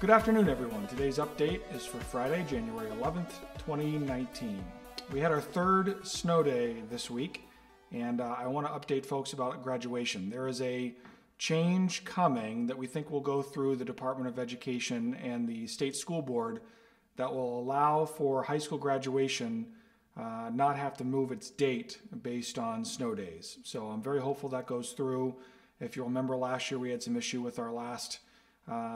Good afternoon, everyone. Today's update is for Friday, January 11th, 2019. We had our third snow day this week, and I want to update folks about graduation. There is a change coming that we think will go through the Department of Education and the State School Board that will allow for high school graduation not have to move its date based on snow days. So I'm very hopeful that goes through. If you'll remember last year, we had some issue with our last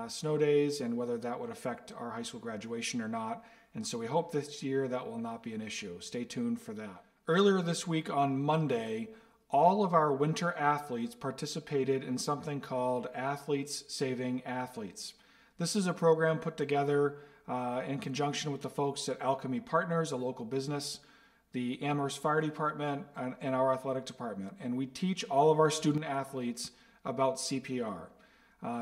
snow days and whether that would affect our high school graduation or not. And so we hope this year that will not be an issue. Stay tuned for that. Earlier this week on Monday, all of our winter athletes participated in something called Athletes Saving Athletes. This is a program put together in conjunction with the folks at Alchemy Partners, a local business, the Amherst Fire Department, and our athletic department. And we teach all of our student athletes about CPR.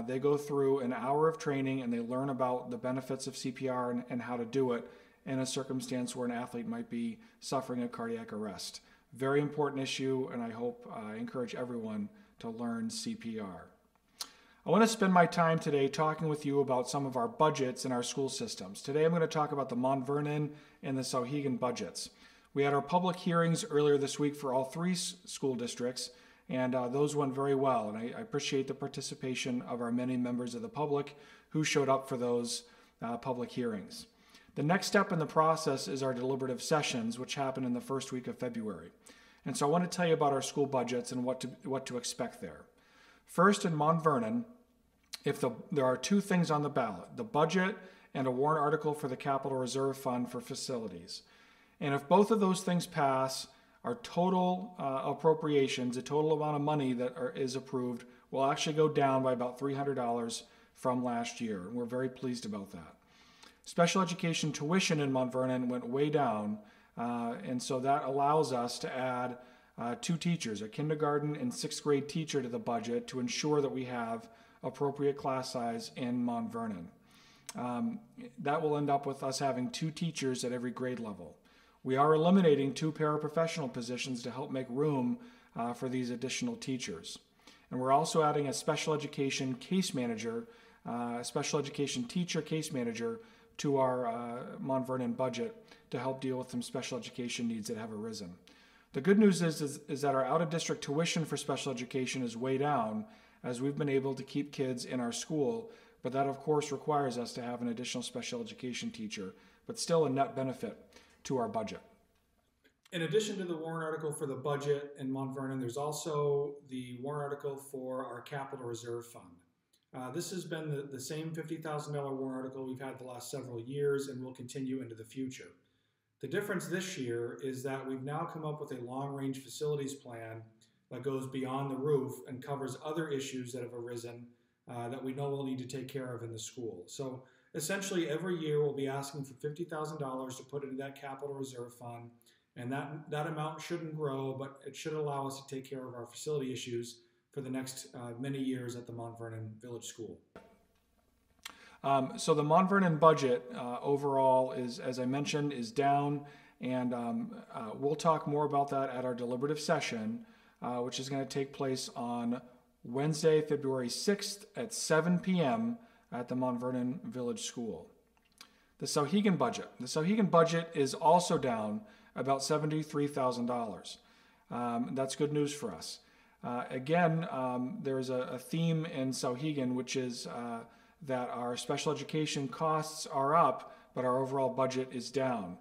They go through an hour of training and they learn about the benefits of CPR and how to do it in a circumstance where an athlete might be suffering a cardiac arrest. Very important issue, and I encourage everyone to learn CPR. I want to spend my time today talking with you about some of our budgets in our school systems. Today I'm going to talk about the Mount Vernon and the Souhegan budgets. We had our public hearings earlier this week for all three school districts, and those went very well. And I appreciate the participation of our many members of the public who showed up for those public hearings. The next step in the process is our deliberative sessions, which happen in the first week of February. And so I want to tell you about our school budgets and what to expect there. First, in Mount Vernon, there are two things on the ballot, the budget and a warrant article for the Capital Reserve Fund for facilities. And if both of those things pass, our total appropriations, the total amount of money that is approved, will actually go down by about $300 from last year. And we're very pleased about that. Special education tuition in Mount Vernon went way down, and so that allows us to add two teachers, a kindergarten and sixth grade teacher to the budget to ensure that we have appropriate class size in Mount Vernon. That will end up with us having two teachers at every grade level. We are eliminating two paraprofessional positions to help make room for these additional teachers. And we're also adding a special education case manager, a special education teacher case manager to our Mount Vernon budget to help deal with some special education needs that have arisen. The good news is that our out-of-district tuition for special education is way down as we've been able to keep kids in our school, but that of course requires us to have an additional special education teacher, but still a net benefit to our budget. In addition to the warrant article for the budget in Mount Vernon, there's also the warrant article for our Capital Reserve Fund. This has been the same $50,000 warrant article we've had the last several years and will continue into the future. The difference this year is that we've now come up with a long-range facilities plan that goes beyond the roof and covers other issues that have arisen that we know we'll need to take care of in the school. So essentially every year we'll be asking for $50,000 to put into that Capital Reserve Fund, and that amount shouldn't grow, but it should allow us to take care of our facility issues for the next many years at the Mount Vernon Village School. So the Mount Vernon budget overall is, as I mentioned, is down, and we'll talk more about that at our deliberative session, which is going to take place on Wednesday, February 6th at 7 p.m. at the Mount Vernon Village School. The Souhegan budget. The Souhegan budget is also down about $73,000. That's good news for us. Again, there's a theme in Souhegan, which is that our special education costs are up, but our overall budget is down.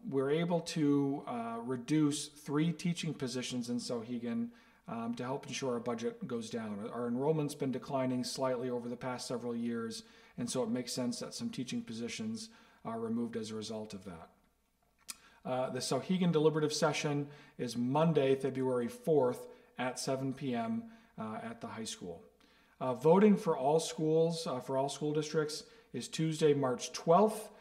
We're able to reduce 3 teaching positions in Souhegan to help ensure our budget goes down. Our enrollment's been declining slightly over the past several years, and so it makes sense that some teaching positions are removed as a result of that. The Souhegan deliberative session is Monday, February 4th at 7 p.m. At the high school. Voting for all schools, for all school districts, is Tuesday, March 12th.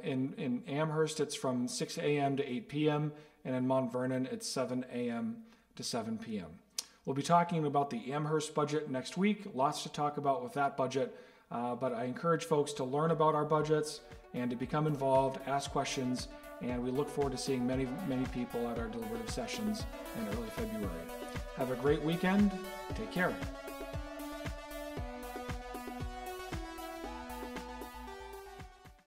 In Amherst, it's from 6 a.m. to 8 p.m., and in Mount Vernon, it's 7 a.m. to 7 p.m. We'll be talking about the Amherst budget next week. Lots to talk about with that budget, but I encourage folks to learn about our budgets and to become involved, ask questions, and we look forward to seeing many, many people at our deliberative sessions in early February. Have a great weekend. Take care.